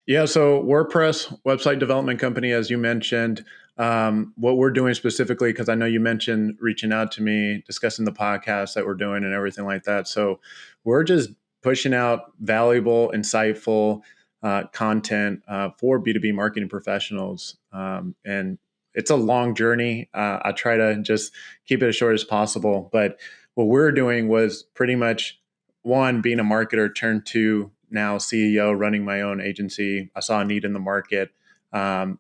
Yeah, so WordPress website development company, as you mentioned. What we're doing specifically, because I know you mentioned reaching out to me, discussing the podcast that we're doing and everything like that. So we're just pushing out valuable, insightful content for B2B marketing professionals. And it's a long journey. I try to just keep it as short as possible. But what we're doing was pretty much one, being a marketer, turned to now CEO, running my own agency. I saw a need in the market,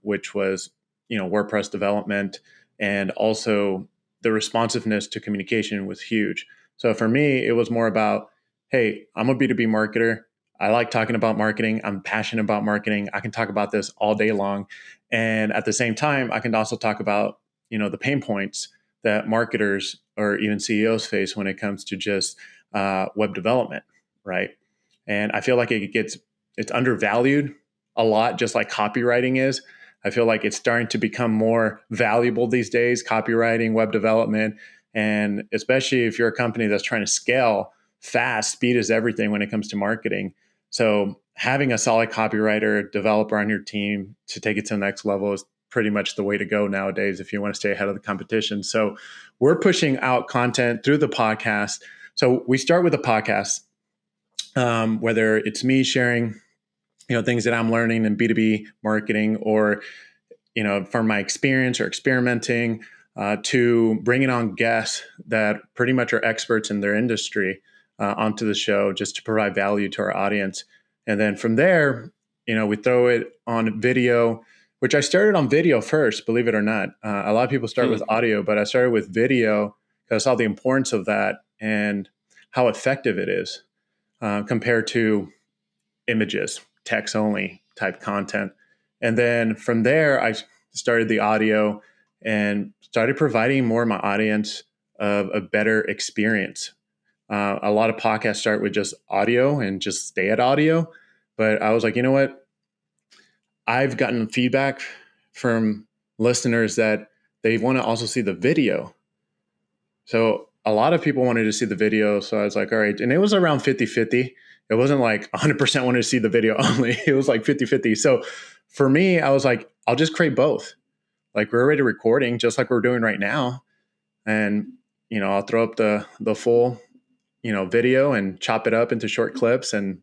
which was, WordPress development, and also the responsiveness to communication was huge. So for me, it was more about, hey, I'm a B2B marketer. I like talking about marketing. I'm passionate about marketing. I can talk about this all day long. And at the same time, I can also talk about, the pain points that marketers or even CEOs face when it comes to just web development, right? And I feel like it's undervalued a lot, just like copywriting is. I feel like it's starting to become more valuable these days, copywriting, web development. And especially if you're a company that's trying to scale fast, speed is everything when it comes to marketing. So having a solid copywriter, developer on your team to take it to the next level is pretty much the way to go nowadays if you want to stay ahead of the competition. So we're pushing out content through the podcast. So we start with a podcast, whether it's me sharing, things that I'm learning in B2B marketing, or, from my experience or experimenting, to bringing on guests that pretty much are experts in their industry onto the show just to provide value to our audience. And then from there, we throw it on video, which I started on video first, believe it or not. A lot of people start with audio, but I started with video because I saw the importance of that and how effective it is compared to images, text only type content. And then from there, I started the audio and started providing more of my audience of a better experience. A lot of podcasts start with just audio and just stay at audio. But I was like, you know what? I've gotten feedback from listeners that they want to also see the video. So a lot of people wanted to see the video. So I was like, all right. And it was around 50-50. It wasn't like 100% wanted to see the video only. It was like 50-50. So for me, I was like, I'll just create both. Like, we're already recording just like we're doing right now. And, I'll throw up the full, video and chop it up into short clips and,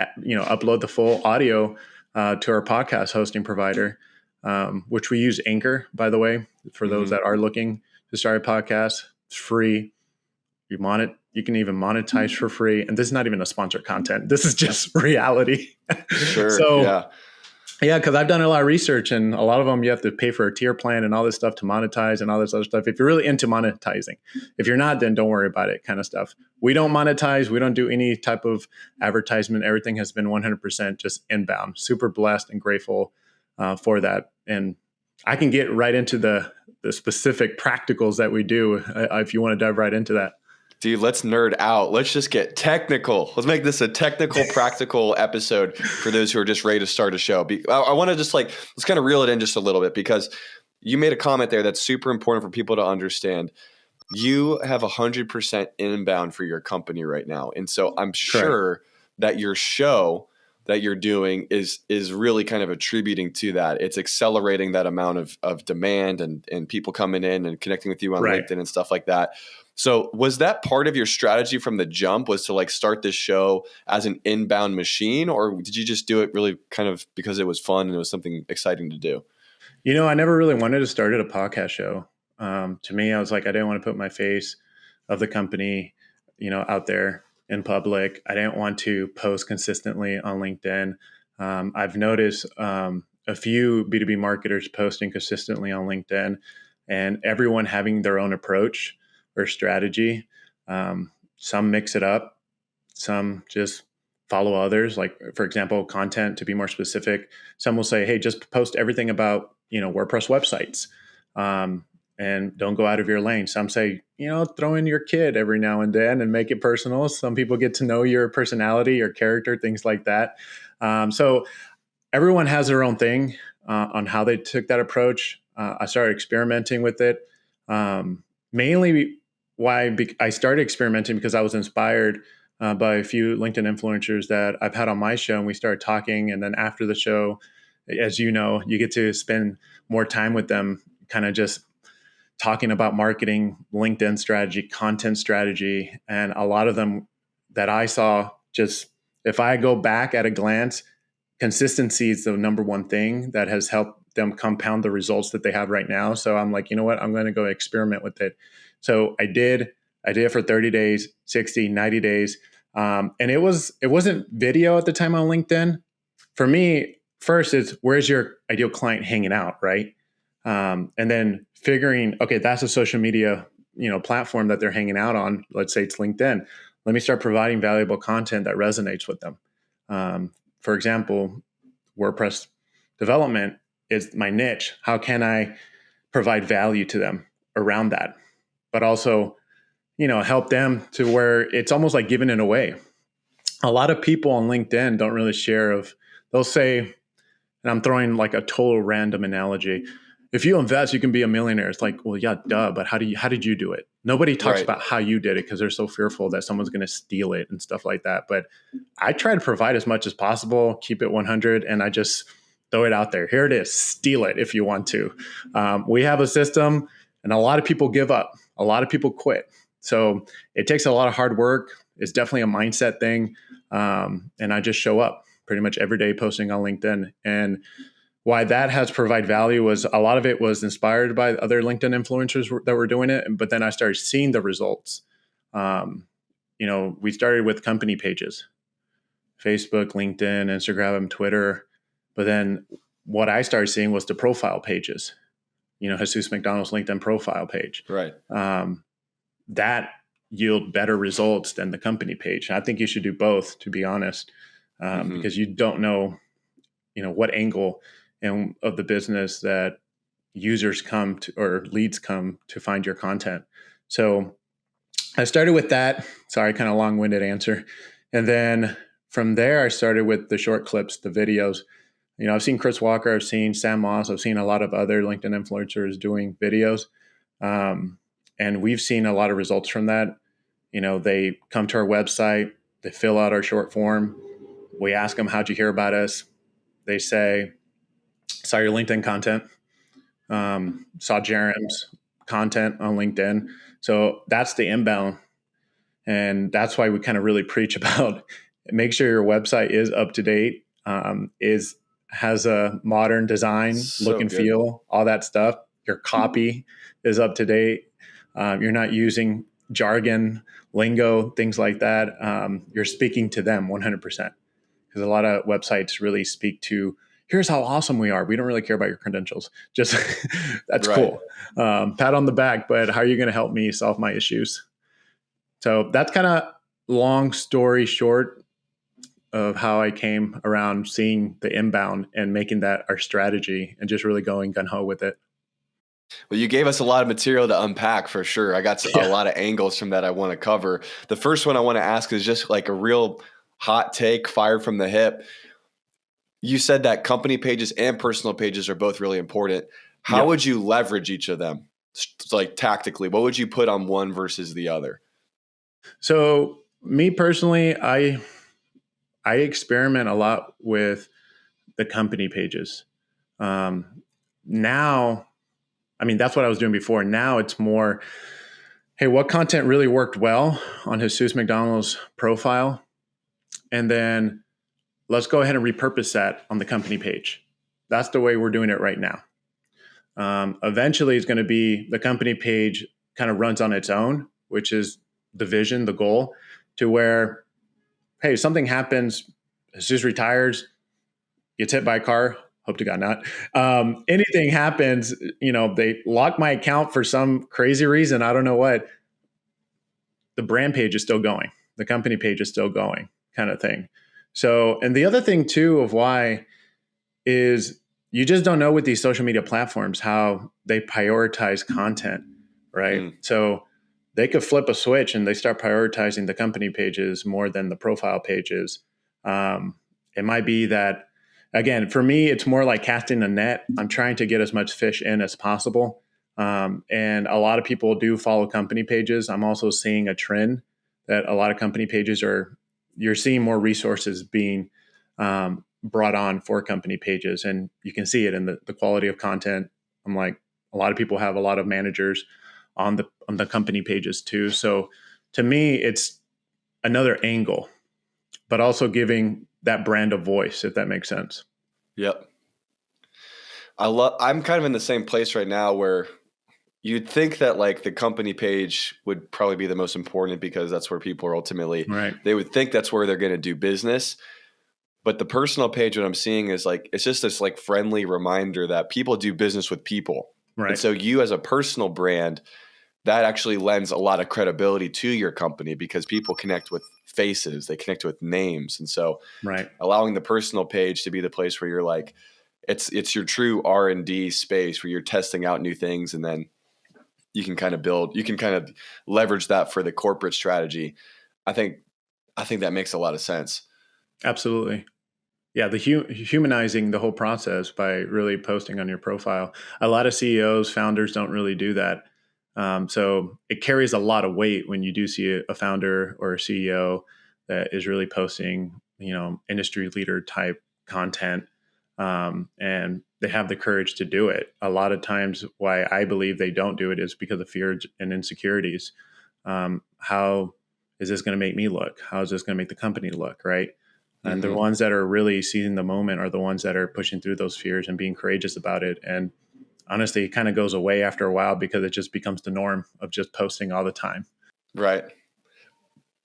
upload the full audio to our podcast hosting provider, which we use Anchor, by the way, for those that are looking to start a podcast. It's free. You can even monetize for free. And this is not even a sponsored content. This is just reality. Sure. So, yeah, because I've done a lot of research, and a lot of them you have to pay for a tier plan and all this stuff to monetize and all this other stuff. If you're really into monetizing, if you're not, then don't worry about it, kind of stuff. We don't monetize. We don't do any type of advertisement. Everything has been 100% just inbound. Super blessed and grateful for that. And I can get right into the specific practicals that we do if you want to dive right into that. Dude, let's nerd out. Let's just get technical. Let's make this a technical, practical episode for those who are just ready to start a show. I want to just let's kind of reel it in just a little bit, because you made a comment there that's super important for people to understand. You have 100% inbound for your company right now. And so I'm sure that your show that you're doing is really kind of attributing to that. It's accelerating that amount of demand and people coming in and connecting with you on LinkedIn and stuff like that. So was that part of your strategy from the jump, was to start this show as an inbound machine, or did you just do it really kind of because it was fun and it was something exciting to do? I never really wanted to start a podcast show. To me, I was like, I didn't want to put my face of the company, out there in public. I didn't want to post consistently on LinkedIn. I've noticed a few B2B marketers posting consistently on LinkedIn, and everyone having their own approach or strategy. Some mix it up, some just follow others. Like, for example, content, to be more specific. Some will say, hey, just post everything about, WordPress websites. And don't go out of your lane. Some say, throw in your kid every now and then and make it personal. Some people get to know your personality, your character, things like that. So everyone has their own thing on how they took that approach. I started experimenting with it. Mainly why I started experimenting because I was inspired by a few LinkedIn influencers that I've had on my show, and we started talking. And then after the show, as you know, you get to spend more time with them, kind of just talking about marketing, LinkedIn strategy, content strategy. And a lot of them that I saw, just if I go back at a glance, consistency is the number one thing that has helped them compound the results that they have right now. So I'm like, you know what? I'm going to go experiment with it. So I did it for 30 days, 60, 90 days. And it wasn't video at the time on LinkedIn. For me, first it's where's your ideal client hanging out, right? And then figuring, okay, that's a social media, platform that they're hanging out on. Let's say it's LinkedIn. Let me start providing valuable content that resonates with them. For example, WordPress development is my niche. How can I provide value to them around that? But also, help them to where it's almost like giving it away. A lot of people on LinkedIn don't really share they'll say, and I'm throwing like a total random analogy. If you invest, you can be a millionaire. It's like, well, yeah, duh. But how did you do it? Nobody talks about how you did it because they're so fearful that someone's going to steal it and stuff like that. But I try to provide as much as possible, keep it 100, and I just throw it out there. Here it is. Steal it if you want to. We have a system, and a lot of people give up. A lot of people quit. So it takes a lot of hard work. It's definitely a mindset thing. And I just show up pretty much every day posting on LinkedIn. And why that has provide value was a lot of it was inspired by other LinkedIn influencers that were doing it. But then I started seeing the results. We started with company pages, Facebook, LinkedIn, Instagram, Twitter. But then what I started seeing was the profile pages, Jesus McDonald's LinkedIn profile page. Right. That yield better results than the company page. I think you should do both, to be honest, because you don't know, what angle of the business that users come to or leads come to find your content. So I started with that. Sorry, kind of long-winded answer. And then from there, I started with the short clips, the videos. I've seen Chris Walker, I've seen Sam Moss, I've seen a lot of other LinkedIn influencers doing videos. And we've seen a lot of results from that. They come to our website, they fill out our short form. We ask them, how'd you hear about us? They say, saw your LinkedIn content, saw Jerem's content on LinkedIn. So that's the inbound. And that's why we kind of really preach about make sure your website is up to date, has a modern design, look and feel, all that stuff. Your copy is up to date. You're not using jargon, lingo, things like that. You're speaking to them 100%. Because a lot of websites really speak to, here's how awesome we are. We don't really care about your credentials. Just that's cool. Pat on the back, but how are you going to help me solve my issues? So that's kind of long story short of how I came around seeing the inbound and making that our strategy and just really going gung-ho with it. Well, you gave us a lot of material to unpack for sure. I got a lot of angles from that I want to cover. The first one I want to ask is just like a real hot take, fired from the hip. You said that company pages and personal pages are both really important. How would you leverage each of them? Like tactically, what would you put on one versus the other? So me personally, I experiment a lot with the company pages. Now, that's what I was doing before. Now it's more, hey, what content really worked well on Jesus McDonald's profile? And then let's go ahead and repurpose that on the company page. That's the way we're doing it right now. Eventually, it's going to be the company page kind of runs on its own, which is the vision, the goal, to where, hey, if something happens, Jesus retires, gets hit by a car, hope to God not. Anything happens, they lock my account for some crazy reason, I don't know what. The brand page is still going. The company page is still going, kind of thing. So, and the other thing too of why is you just don't know with these social media platforms how they prioritize content, right? So they could flip a switch and they start prioritizing the company pages more than the profile pages. It might be that, again, for me, it's more like casting a net. I'm trying to get as much fish in as possible. And a lot of people do follow company pages. I'm also seeing a trend that a lot of company pages you're seeing more resources being brought on for company pages, and you can see it in the quality of content. I'm like, a lot of people have a lot of managers on the company pages too. So to me, it's another angle, but also giving that brand a voice, if that makes sense. Yep. I'm kind of in the same place right now where you'd think that like the company page would probably be the most important because that's where people are ultimately, Right. they would think that's where they're going to do business. But the personal page, what I'm seeing is like, it's just this like friendly reminder that people do business with people. Right. And so you as a personal brand, that actually lends a lot of credibility to your company because people connect with faces, they connect with names. And so Right. allowing the personal page to be the place where you're like, it's your true R&D space where you're testing out new things, and then you can kind of leverage that for the corporate strategy. I think that makes a lot of sense. Absolutely. Yeah, the humanizing the whole process by really posting on your profile. A lot of CEOs, founders don't really do that. So it carries a lot of weight when you do see a founder or a CEO that is really posting, industry leader type content, and they have the courage to do it. A lot of times, why I believe they don't do it is because of fear and insecurities. How is this going to make me look? How is this going to make the company look? Right. And the ones that are really seizing the moment are the ones that are pushing through those fears and being courageous about it. And honestly, it kind of goes away after a while because it just becomes the norm of just posting all the time. Right.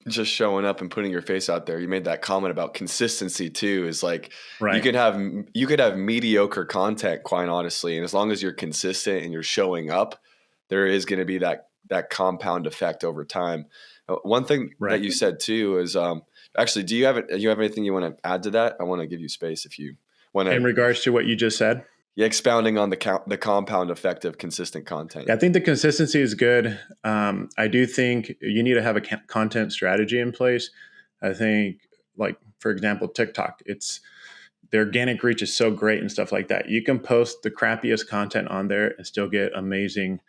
Just showing up and putting your face out there. You made that comment about consistency too, is like, right. you could have mediocre content, quite honestly. And as long as you're consistent and you're showing up, there is going to be that compound effect over time. One thing that you said too is, actually, do you have anything you want to add to that? I want to give you space if you want to. In regards to what you just said? Yeah, expounding on the compound effect of consistent content. Yeah, I think the consistency is good. I do think you need to have a content strategy in place. I think, like, for example, TikTok, the organic reach is so great and stuff like that. You can post the crappiest content on there and still get amazing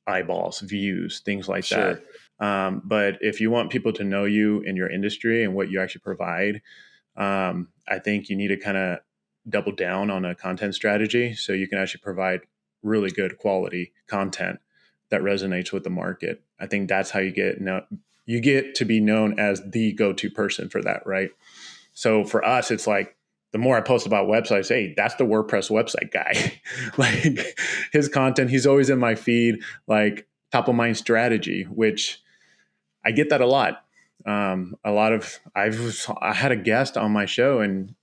eyeballs, views, things like that. But if you want people to know you in your industry and what you actually provide, I think you need to kind of double down on a content strategy so you can actually provide really good quality content that resonates with the market. I think that's how you get to be known as the go-to person for that, right? So for us, it's like, the more I post about websites, hey, that's the WordPress website guy. Like, his content, he's always in my feed, like top of mind strategy, which I get that a lot. I had a guest on my show, and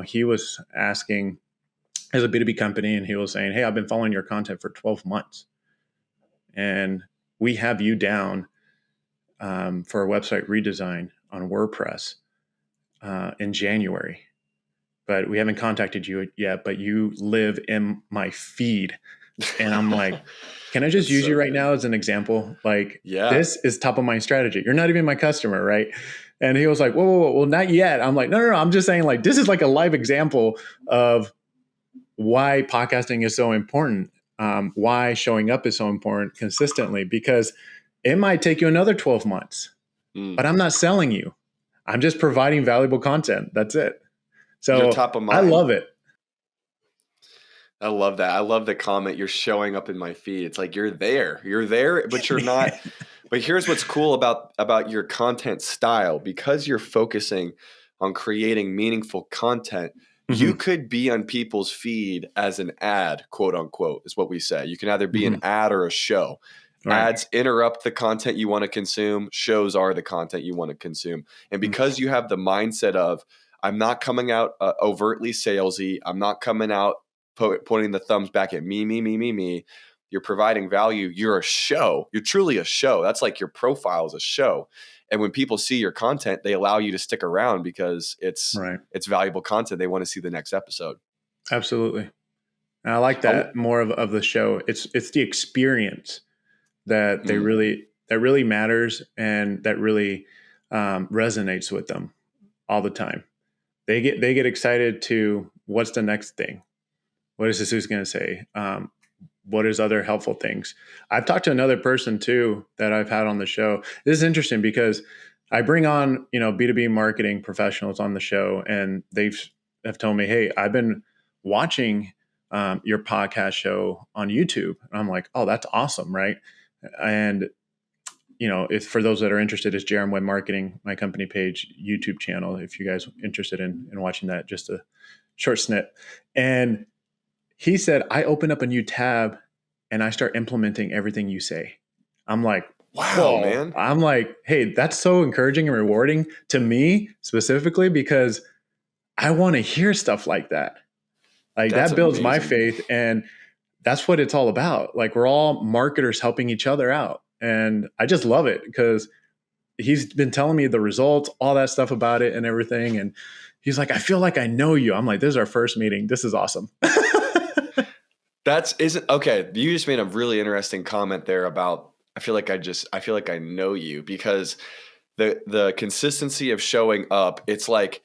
he was asking, as a B2B company, and he was saying, hey, I've been following your content for 12 months, and we have you down for a website redesign on WordPress in January. But we haven't contacted you yet, but you live in my feed. And I'm like, can I just use you right now as an example? Like, this is top of mind strategy. You're not even my customer, right? And he was like, whoa, well, not yet. I'm like, no. I'm just saying, like, this is like a live example of why podcasting is so important, why showing up is so important consistently, because it might take you another 12 months, but I'm not selling you. I'm just providing valuable content. That's it. So you're top of mind. I love it. I love that. I love the comment, you're showing up in my feed. It's like you're there, but you're not. But here's what's cool about your content style. Because you're focusing on creating meaningful content, you could be on people's feed as an ad, quote unquote, is what we say. You can either be an ad or a show. Right. Ads interrupt the content you want to consume. Shows are the content you want to consume. And because you have the mindset of, I'm not coming out overtly salesy. I'm not coming out pointing the thumbs back at me. You're providing value. You're a show. You're truly a show. That's like your profile is a show. And when people see your content, they allow you to stick around because it's valuable content. They want to see the next episode. Absolutely. And I like that more of the show. It's the experience that that really matters, and that really resonates with them all the time. They get excited to, what's the next thing? What is this who's going to say? What is other helpful things? I've talked to another person too that I've had on the show. This is interesting because I bring on, B2B marketing professionals on the show, and have told me, hey, I've been watching your podcast show on YouTube. And I'm like, oh, that's awesome, right? And if for those that are interested, it's JRM Web Marketing, my company page, YouTube channel. If you guys are interested in watching that, just a short snip. And he said, I open up a new tab and I start implementing everything you say. I'm like, Wow, whoa. man. I'm like, hey, that's so encouraging and rewarding to me specifically, because I want to hear stuff like that. Like That's that builds my amazing. faith. And that's what it's all about. Like we're all marketers helping each other out. And I just love it because he's been telling me the results, all that stuff about it and everything. And he's like, I feel like I know you. I'm like, this is our first meeting. This is awesome. Okay. You just made a really interesting comment there about, I feel like I know you, because the consistency of showing up, it's like,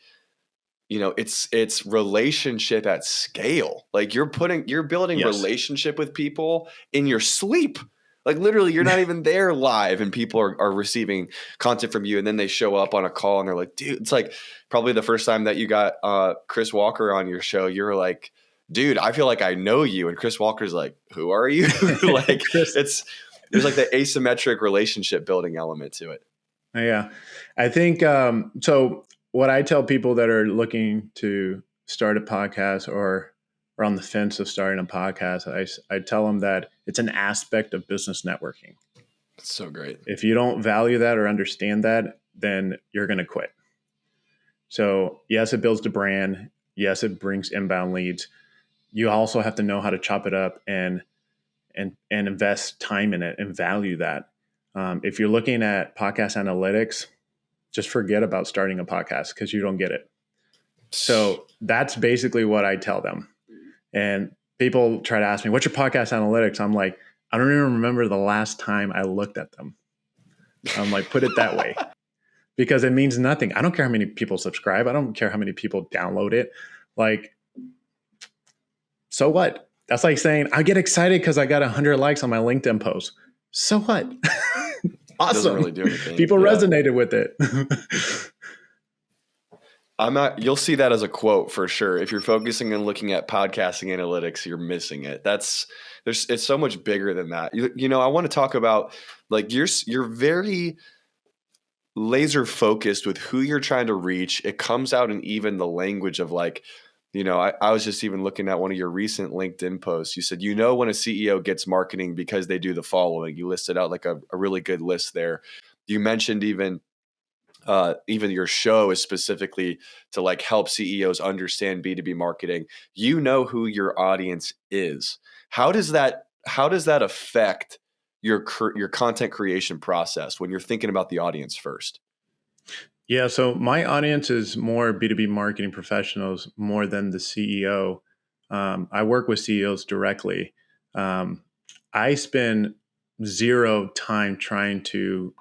it's relationship at scale. Like you're building Yes. relationship with people in your sleep. Like literally you're not even there live and people are receiving content from you. And then they show up on a call and they're like, dude, it's like probably the first time that you got Chris Walker on your show, you were like, dude, I feel like I know you. And Chris Walker's like, who are you? Like there's like the asymmetric relationship building element to it. Yeah. I think, so what I tell people that are looking to start a podcast or are on the fence of starting a podcast, I tell them that it's an aspect of business networking. That's so great. If you don't value that or understand that, then you're going to quit. So yes, it builds the brand. Yes, it brings inbound leads. You also have to know how to chop it up and invest time in it and value that. If you're looking at podcast analytics, just forget about starting a podcast because you don't get it. So that's basically what I tell them. And people try to ask me, what's your podcast analytics? I'm like, I don't even remember the last time I looked at them. I'm like, put it that way, because it means nothing. I don't care how many people subscribe. I don't care how many people download it. Like, so what? That's like saying I get excited because I got 100 likes on my LinkedIn post. So what? Awesome. Doesn't really do anything. People resonated with it. You'll see that as a quote for sure. If you're focusing on looking at podcasting analytics, you're missing it. It's so much bigger than that. I want to talk about, like, you're very laser focused with who you're trying to reach. It comes out in even the language of, like, I was just even looking at one of your recent LinkedIn posts. You said, when a CEO gets marketing because they do the following. You listed out like a really good list there. You mentioned even your show is specifically to like help CEOs understand B2B marketing. You know who your audience is. How does that affect your content creation process when you're thinking about the audience first? Yeah, so my audience is more B2B marketing professionals more than the CEO. I work with CEOs directly. I spend zero time trying to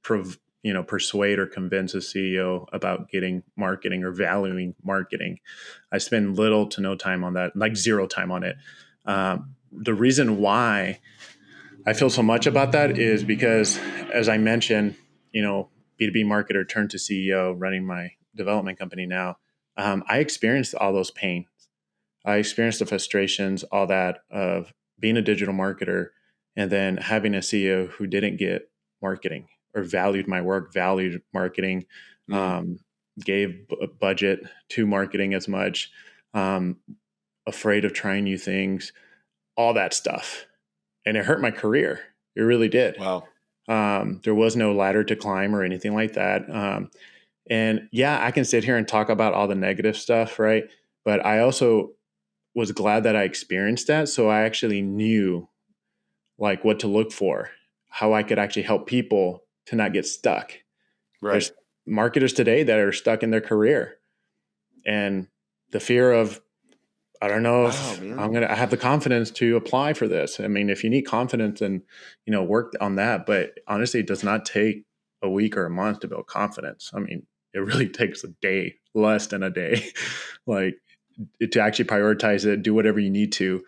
persuade or convince a CEO about getting marketing or valuing marketing. I spend little to no time on that, like zero time on it. The reason why I feel so much about that is because, as I mentioned, B2B marketer turned to CEO running my development company now. I experienced all those pains. I experienced the frustrations, all that of being a digital marketer and then having a CEO who didn't get marketing or valued my work, valued marketing, gave budget to marketing as much, afraid of trying new things, all that stuff. And it hurt my career. It really did. Wow. There was no ladder to climb or anything like that. And yeah, I can sit here and talk about all the negative stuff, right? But I also was glad that I experienced that. So I actually knew like what to look for, how I could actually help people to not get stuck. Right. There's marketers today that are stuck in their career and the fear of, I don't know if I have the confidence to apply for this. I mean, if you need confidence, and work on that. But honestly, it does not take a week or a month to build confidence. I mean, it really takes a day, less than a day, like to actually prioritize it, do whatever you need to,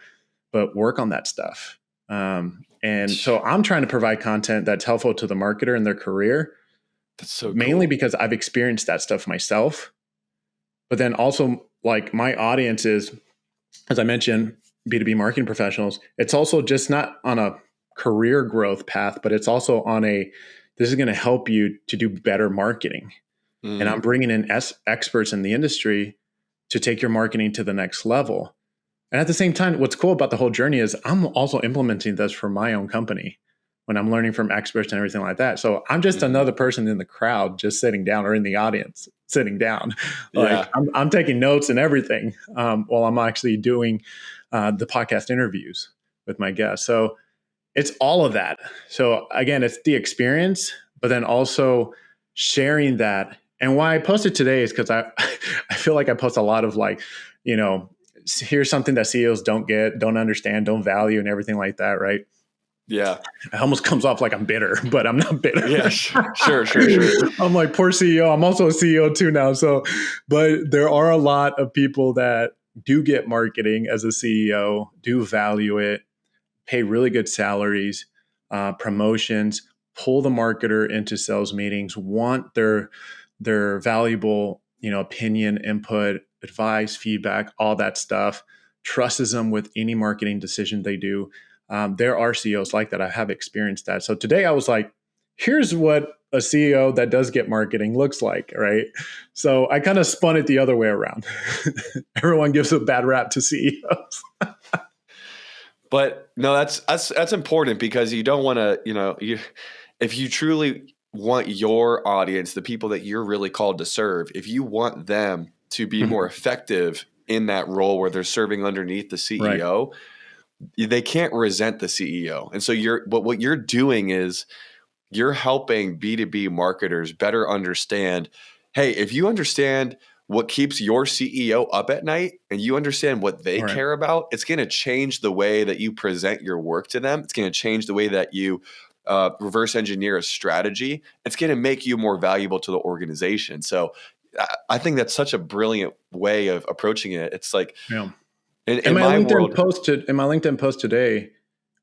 but work on that stuff. And so I'm trying to provide content that's helpful to the marketer in their career, That's so mainly cool. because I've experienced that stuff myself. But then also, like, my audience is, as I mentioned, B2B marketing professionals. It's also just not on a career growth path, but it's also on this is going to help you to do better marketing. And I'm bringing in experts in the industry to take your marketing to the next level. And at the same time, what's cool about the whole journey is I'm also implementing this for my own company when I'm learning from experts and everything like that. So I'm just another person in the crowd, just sitting down, or in the audience sitting down. Like, Yeah. I'm taking notes and everything while I'm actually doing the podcast interviews with my guests. So it's all of that. So again, it's the experience, but then also sharing that. And why I posted today is because I feel like I post a lot of, like, here's something that CEOs don't get, don't understand, don't value, and everything like that, right? Yeah. It almost comes off like I'm bitter, but I'm not bitter. Yeah. Sure. I'm like, poor CEO. I'm also a CEO too now. So, but there are a lot of people that do get marketing as a CEO, do value it, pay really good salaries, promotions, pull the marketer into sales meetings, want their valuable, opinion, input, advice, feedback, all that stuff, trusts them with any marketing decision they do. There are CEOs like that. I have experienced that. So today I was like, here's what a CEO that does get marketing looks like, right? So I kind of spun it the other way around. Everyone gives a bad rap to CEOs. But no, that's important, because you don't want to, if you truly want your audience, the people that you're really called to serve, if you want them to be more effective in that role where they're serving underneath the Right. CEO, they can't resent the CEO. And so what you're doing is you're helping B2B marketers better understand, hey, if you understand what keeps your CEO up at night and you understand what they Right. care about, it's going to change the way that you present your work to them. It's going to change the way that you reverse engineer a strategy. It's going to make you more valuable to the organization. So I think that's such a brilliant way of approaching it. It's like, Yeah. in And my my LinkedIn world, post today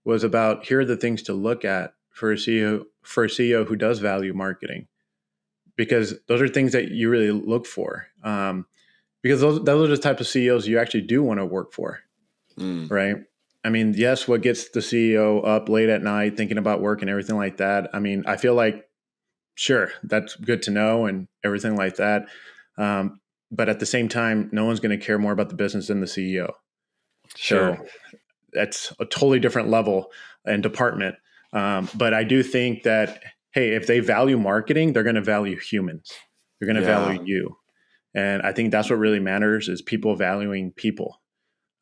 was about, here are the things to look at for a CEO who does value marketing, because those are things that you really look for. Because those are the type of CEOs you actually do want to work for, right? I mean, yes, what gets the CEO up late at night thinking about work and everything like that. I mean, I feel like, sure, that's good to know and everything like that. But at the same time, no one's going to care more about the business than the CEO. sure. So that's a totally different level and department. But I do think that, hey, if they value marketing, they're going to value humans. They're going to Yeah. value you. And I think that's what really matters, is people valuing people.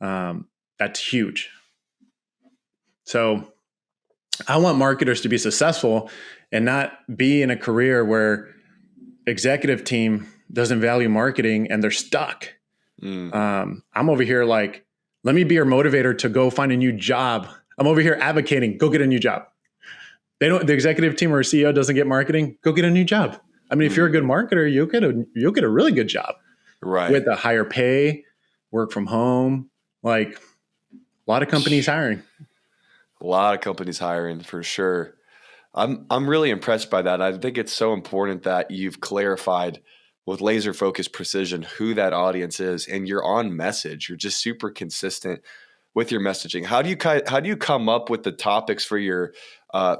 That's huge. So I want marketers to be successful and not be in a career where executive team doesn't value marketing and they're stuck. I'm over here like, let me be your motivator to go find a new job. I'm over here advocating, go get a new job. The executive team or CEO doesn't get marketing, go get a new job. I mean, if you're a good marketer, you'll get a really good job Right. with a higher pay, work from home. Like, a lot of companies hiring. A lot of companies hiring for sure. I'm really impressed by that. I think it's so important that you've clarified with laser focused precision who that audience is, and you're on message. You're just super consistent with your messaging. How do you come up with the topics for your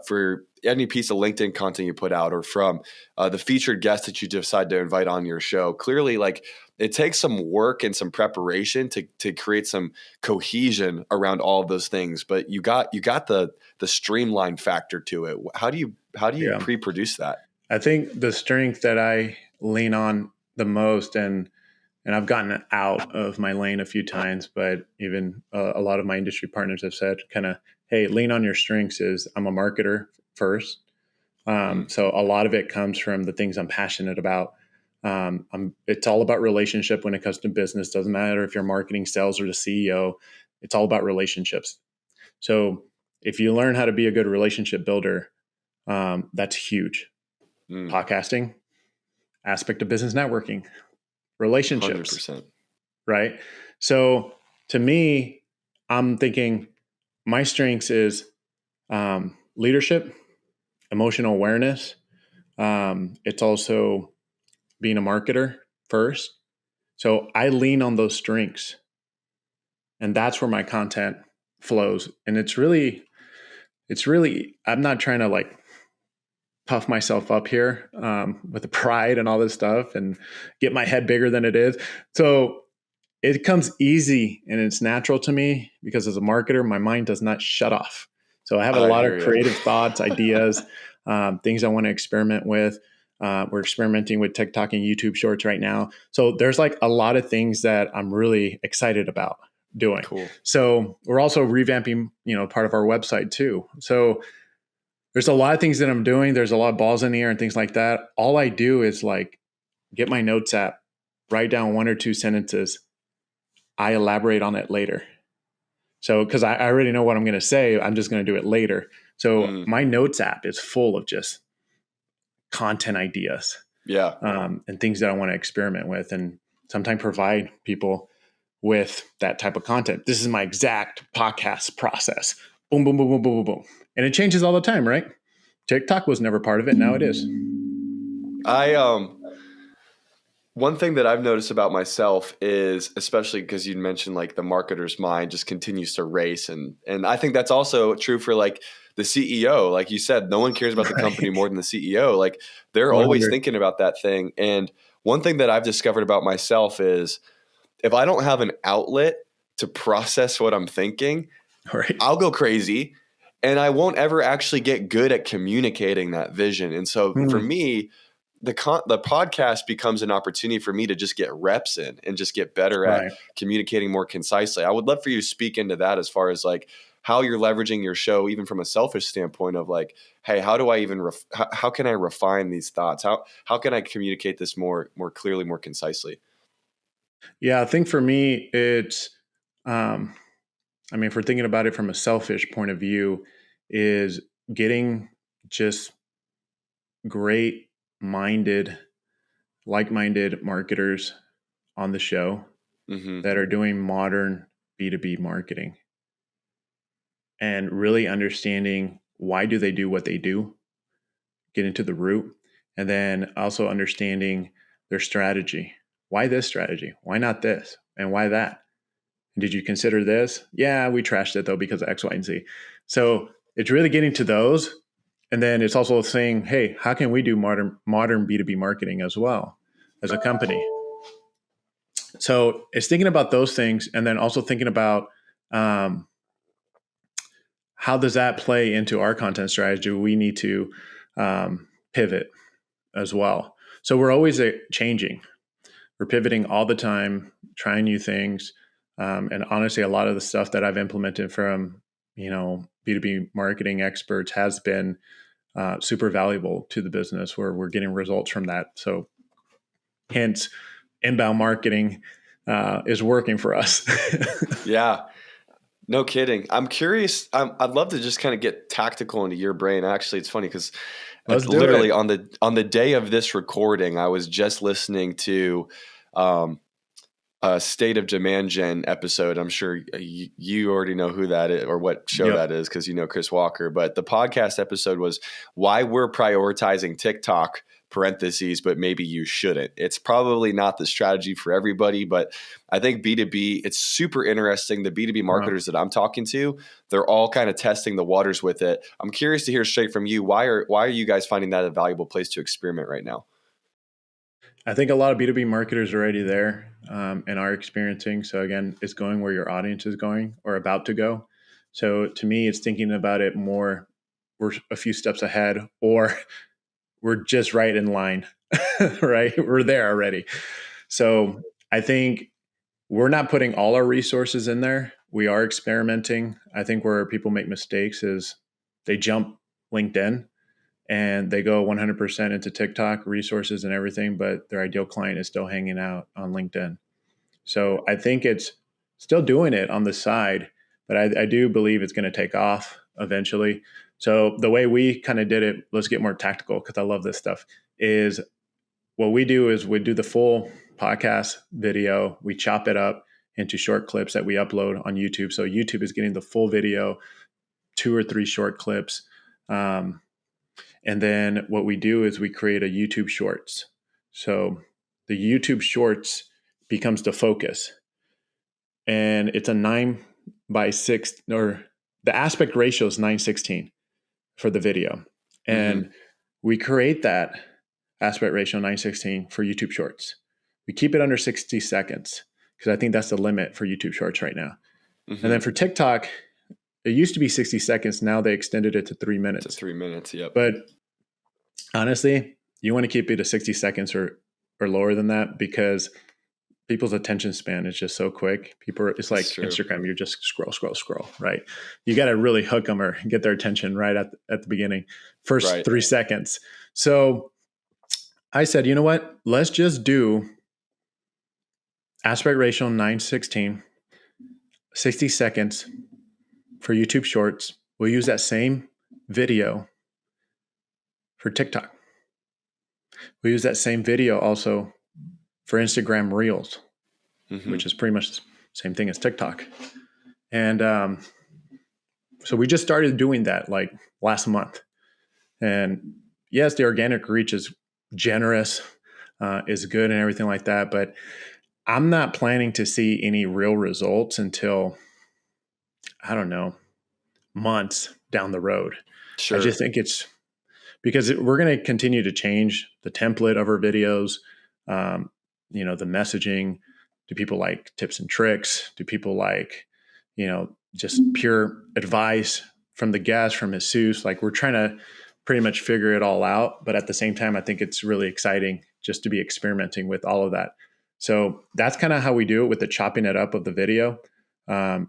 for any piece of LinkedIn content you put out, or from the featured guests that you decide to invite on your show? Clearly, like, it takes some work and some preparation to create some cohesion around all of those things. But you got the streamline factor to it. How do you Yeah. pre-produce that? I think the strength that I lean on the most, and I've gotten out of my lane a few times, but even a lot of my industry partners have said, kind of, hey, lean on your strengths, is I'm a marketer first. So a lot of it comes from the things I'm passionate about. It's all about relationship when it comes to business. Doesn't matter if you're marketing, sales, or the CEO. It's all about relationships. So if you learn how to be a good relationship builder, that's huge. Podcasting, aspect of business networking, relationships, 100%. right? So to me, I'm thinking my strengths is leadership, emotional awareness, It's also being a marketer first. So I lean on those strengths, and that's where my content flows. And it's really, I'm not trying to like puff myself up here with the pride and all this stuff and get my head bigger than it is. So it comes easy and it's natural to me because as a marketer, my mind does not shut off. So I have a I lot of hear you. creative thoughts, ideas, things I want to experiment with. We're experimenting with TikTok and YouTube shorts right now. So there's like a lot of things that I'm really excited about doing. Cool. So we're also revamping, part of our website too. So there's a lot of things that I'm doing. There's a lot of balls in the air and things like that. All I do is like get my notes app, write down 1 or 2 sentences. I elaborate on it later. So, because I already know what I'm going to say, I'm just going to do it later. So my notes app is full of just content ideas, Yeah. And things that I want to experiment with, and sometimes provide people with that type of content. This is my exact podcast process. Boom, boom, boom, boom, boom, boom, boom, and it changes all the time, right? TikTok was never part of it. Now it is. One thing that I've noticed about myself is, especially because you mentioned like the marketer's mind just continues to race. And I think that's also true for like the CEO. Like you said, no one cares about the company more than the CEO. Like they're 100. always thinking about that thing. And one thing that I've discovered about myself is if I don't have an outlet to process what I'm thinking, Right. I'll go crazy and I won't ever actually get good at communicating that vision. And so for me, the podcast becomes an opportunity for me to just get reps in and just get better at communicating more concisely. I would love for you to speak into that as far as like how you're leveraging your show, even from a selfish standpoint of like, hey, how do I even, how can I refine these thoughts? How can I communicate this more clearly, more concisely? Yeah, I think for me, it's, if we're thinking about it from a selfish point of view, is getting just great minded, like-minded marketers on the show that are doing modern B2B marketing and really understanding why do they do what they do, get into the root, and then also understanding their strategy. Why this strategy? Why not this? And why that? Did you consider this? Yeah, we trashed it though because of X, Y, and Z. So it's really getting to those. And then it's also saying, hey, how can we do modern B2B marketing as well as a company? So it's thinking about those things and then also thinking about how does that play into our content strategy? We need to pivot as well. So we're always changing. We're pivoting all the time, trying new things. And honestly, a lot of the stuff that I've implemented from, B2B marketing experts has been super valuable to the business where we're getting results from that. So hence inbound marketing is working for us. Yeah. No kidding. I'm curious. I'd love to just kind of get tactical into your brain. Actually, it's funny because literally on the day of this recording, I was just listening to a State of Demand Gen episode. I'm sure you already know who that is or what show that is because you know Chris Walker. But the podcast episode was why we're prioritizing TikTok (parentheses), but maybe you shouldn't. It's probably not the strategy for everybody, but I think B2B, it's super interesting. The B2B marketers that I'm talking to, they're all kind of testing the waters with it. I'm curious to hear straight from you. Why are you guys finding that a valuable place to experiment right now? I think a lot of B2B marketers are already there and are experiencing. So again, it's going where your audience is going or about to go. So to me, it's thinking about it more. We're a few steps ahead or we're just right in line, right? We're there already. So I think we're not putting all our resources in there. We are experimenting. I think where people make mistakes is they jump LinkedIn and they go 100% into TikTok resources and everything, but their ideal client is still hanging out on LinkedIn. So I think it's still doing it on the side, but I do believe it's going to take off eventually. So the way we kind of did it, let's get more tactical because I love this stuff, is what we do is we do the full podcast video, we chop it up into short clips that we upload on YouTube. So YouTube is getting the full video, 2 or 3 short clips. And then what we do is we create a YouTube Shorts. So the YouTube Shorts becomes the focus. And it's a 9:6, or the aspect ratio is 9:16 for the video. And we create that aspect ratio 9:16 for YouTube Shorts. We keep it under 60 seconds because I think that's the limit for YouTube Shorts right now. And then for TikTok, it used to be 60 seconds. Now they extended it to 3 minutes. To 3 minutes, yep. But honestly, you want to keep it to 60 seconds or lower than that, because people's attention span is just so quick. It's like Instagram. You just scroll, right? You got to really hook them or get their attention right at the beginning, first 3 seconds. So I said, you know what? Let's just do aspect ratio 9:16, 60 seconds for YouTube Shorts. We'll use that same video for TikTok. We'll use that same video also for Instagram Reels, which is pretty much the same thing as TikTok. And so we just started doing that like last month. And yes, the organic reach is generous, is good and everything like that. But I'm not planning to see any real results until, I don't know, months down the road. Sure. I just think it's because we're going to continue to change the template of our videos, the messaging. Do people like tips and tricks? Do people like, just pure advice from the guest, from Jesus? Like, we're trying to pretty much figure it all out. But at the same time, I think it's really exciting just to be experimenting with all of that. So that's kind of how we do it, with the chopping it up of the video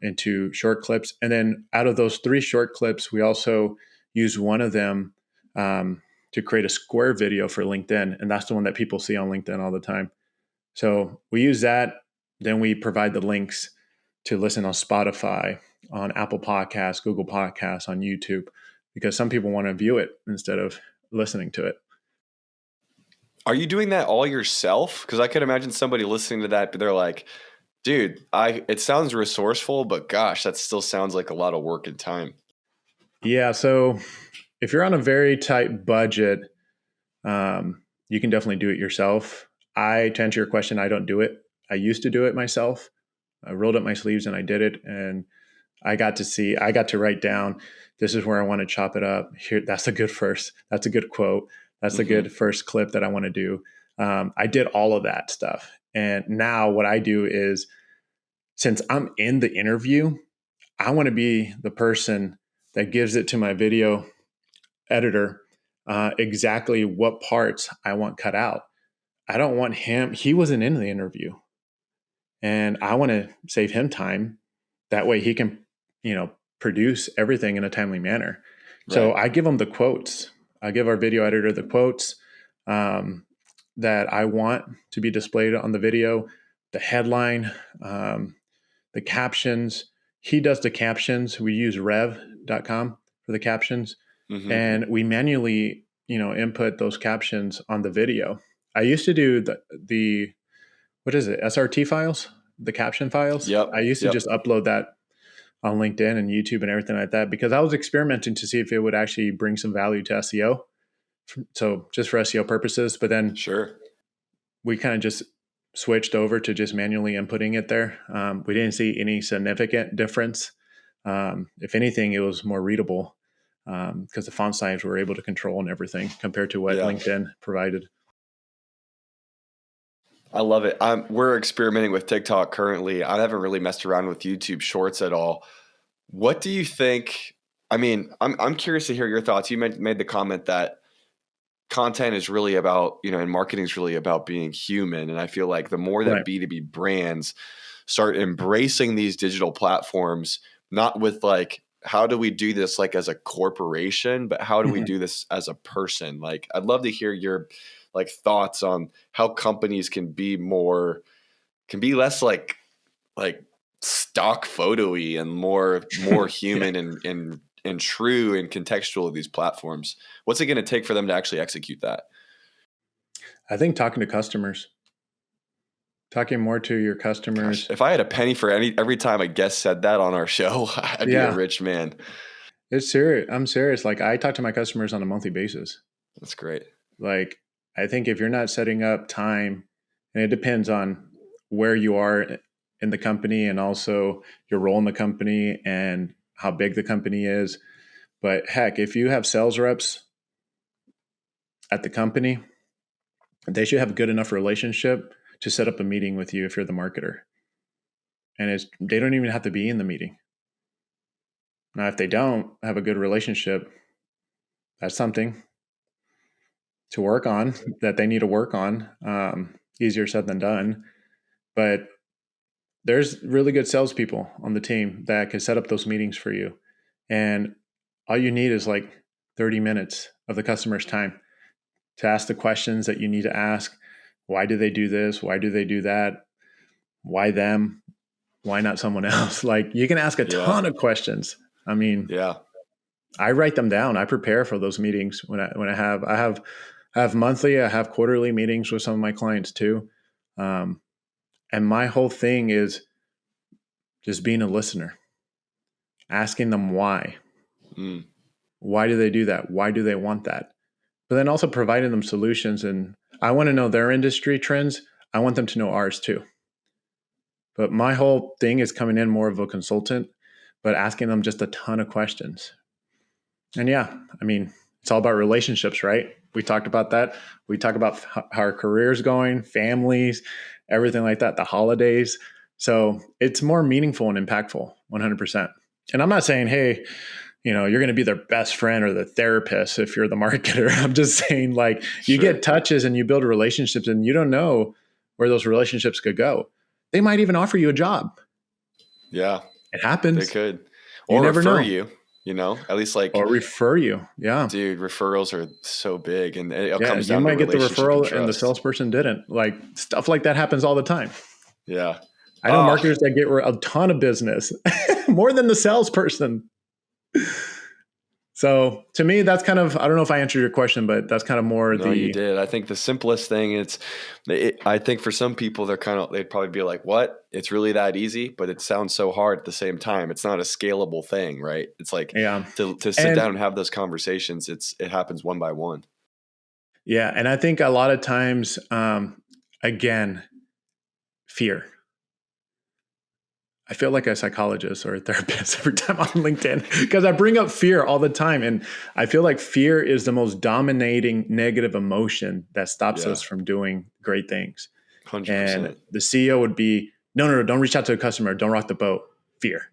into short clips. And then out of those 3 short clips, we also use one of them to create a square video for LinkedIn. And that's the one that people see on LinkedIn all the time. So we use that. Then we provide the links to listen on Spotify, on Apple Podcasts, Google Podcasts, on YouTube, because some people want to view it instead of listening to it. Are you doing that all yourself? Because I could imagine somebody listening to that, but they're like, dude, it sounds resourceful, but gosh, that still sounds like a lot of work and time. Yeah. So if you're on a very tight budget, you can definitely do it yourself. To answer your question, I don't do it. I used to do it myself. I rolled up my sleeves and I did it. And I got to write down, this is where I want to chop it up. Here, that's a good quote. That's a good first clip that I want to do. I did all of that stuff. And now what I do is, since I'm in the interview, I want to be the person that gives it to my video editor exactly what parts I want cut out. I don't want him. He wasn't in the interview. And I want to save him time. That way he can, produce everything in a timely manner. Right. So I give him the quotes. I give our video editor the quotes that I want to be displayed on the video, the headline, the captions. He does the captions. We use rev.com for the captions. And we manually, input those captions on the video. I used to do the what is it? SRT files, the caption files. Yep. I used to just upload that on LinkedIn and YouTube and everything like that, because I was experimenting to see if it would actually bring some value to SEO. So just for SEO purposes, but then we kind of just switched over to just manually inputting it there. We didn't see any significant difference. If anything, it was more readable because the font size we were able to control and everything compared to what LinkedIn provided. I love it. We're experimenting with TikTok currently. I haven't really messed around with YouTube Shorts at all. What do you think? I mean, I'm curious to hear your thoughts. You made the comment that content is really about, and marketing is really about being human. And I feel like the more that B2B brands start embracing these digital platforms, not with like, how do we do this like as a corporation, but how do we do this as a person? Like, I'd love to hear your like thoughts on how companies can be less like stock photo-y and more human and true and contextual of these platforms. What's it going to take for them to actually execute that? I think talking more to your customers. Gosh, if I had a penny for every time a guest said that on our show, I'd be a rich man. It's serious. I'm serious. Like, I talk to my customers on a monthly basis. That's great. Like, I think if you're not setting up time, and it depends on where you are in the company and also your role in the company and how big the company is. But heck, if you have sales reps at the company, they should have a good enough relationship to set up a meeting with you if you're the marketer. And they don't even have to be in the meeting. Now, if they don't have a good relationship, that's something to work on that they need to work on. Easier said than done. But there's really good salespeople on the team that can set up those meetings for you. And all you need is like 30 minutes of the customer's time to ask the questions that you need to ask. Why do they do this? Why do they do that? Why them? Why not someone else? Like, you can ask a ton of questions. I mean, I write them down. I prepare for those meetings when I have monthly, I have quarterly meetings with some of my clients too. And my whole thing is just being a listener, asking them why. Why do they do that? Why do they want that? But then also providing them solutions. And I want to know their industry trends. I want them to know ours too. But my whole thing is coming in more of a consultant, but asking them just a ton of questions. And yeah, I mean, it's all about relationships, right? We talked about that. We talk about how our careers going, families, everything like that, the holidays. So it's more meaningful and impactful, 100%. And I'm not saying, hey, you're going to be their best friend or the therapist if you're the marketer. I'm just saying, like, you get touches and you build relationships, and you don't know where those relationships could go. They might even offer you a job. Yeah. It happens. They could. Or you never refer you. At least like, or refer you. Yeah. Dude, referrals are so big, and it comes you down might to get the referral and the salesperson didn't. Like, stuff like that happens all the time. Yeah. I know marketers that get a ton of business, more than the salesperson. So to me, that's kind of, I don't know if I answered your question, but that's kind of more No, you did. I think the simplest thing I think for some people, they'd probably be like, what? It's really that easy, but it sounds so hard at the same time. It's not a scalable thing, right? It's like to sit down and have those conversations. It happens one by one. Yeah. And I think a lot of times, again, fear. I feel like a psychologist or a therapist every time on LinkedIn, because I bring up fear all the time. And I feel like fear is the most dominating negative emotion that stops us from doing great things. 100%. And the CEO would be, no, don't reach out to a customer. Don't rock the boat. Fear.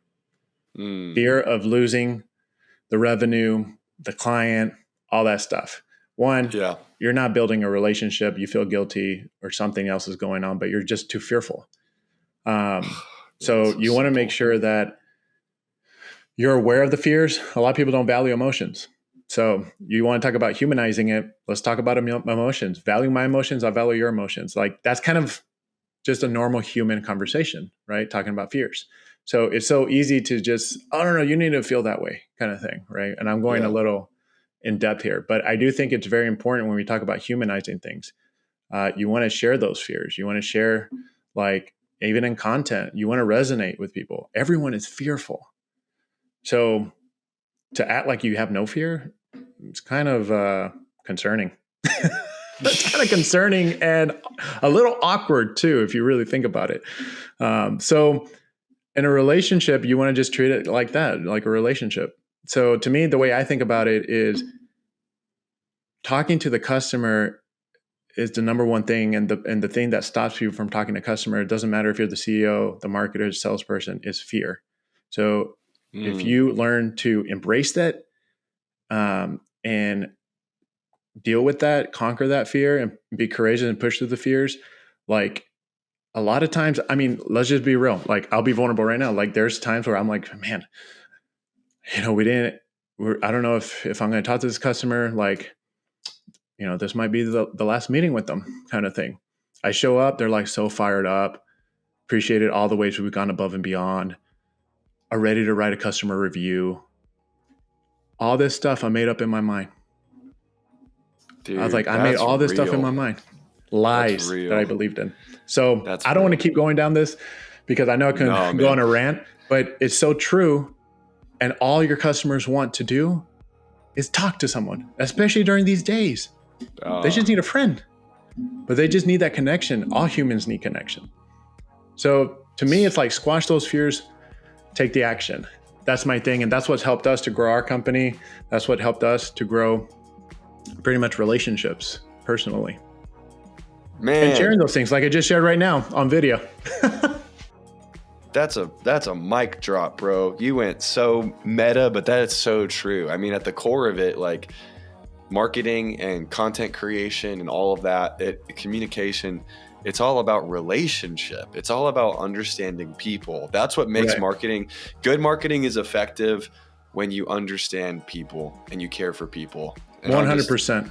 Fear of losing the revenue, the client, all that stuff. One, you're not building a relationship. You feel guilty or something else is going on, but you're just too fearful. So you want to make sure that you're aware of the fears. A lot of people don't value emotions. So you want to talk about humanizing it. Let's talk about emotions. Value my emotions. I value your emotions. Like, that's kind of just a normal human conversation, right? Talking about fears. So it's so easy to just, oh, no, you need to feel that way kind of thing, right? And I'm going a little in depth here, but I do think it's very important when we talk about humanizing things. You want to share those fears. You want to share, like, even in content, you want to resonate with people. Everyone is fearful. So to act like you have no fear, it's kind of concerning. It's kind of concerning and a little awkward too, if you really think about it. So in a relationship, you want to just treat it like that, like a relationship. So to me, the way I think about it is talking to the customer is the number one thing. And the thing that stops you from talking to customer, it doesn't matter if you're the CEO, the marketer, salesperson, is fear. So if you learn to embrace that and deal with that, conquer that fear, and be courageous and push through the fears, like, a lot of times, I mean, let's just be real. Like, I'll be vulnerable right now. Like, there's times where I'm like, man, I don't know if I'm going to talk to this customer, like, this might be the last meeting with them kind of thing. I show up, they're like so fired up, appreciated all the ways we've gone above and beyond, are ready to write a customer review. All this stuff I made up in my mind. Dude, I was like, I made all this stuff in my mind. Lies that I believed in. So I don't want to keep going down this because I know I can go on a rant, but it's so true. And all your customers want to do is talk to someone, especially during these days. They just need a friend, but they just need that connection. All humans need connection. So to me, it's like squash those fears, take the action. That's my thing. And that's what's helped us to grow our company. That's what helped us to grow pretty much relationships personally. Man. And sharing those things like I just shared right now on video. That's a mic drop, bro. You went so meta, but that is so true. I mean, at the core of it, like marketing and content creation and all of that, communication, it's all about relationship. It's all about understanding people. That's what makes marketing. Good marketing is effective when you understand people and you care for people. And 100%.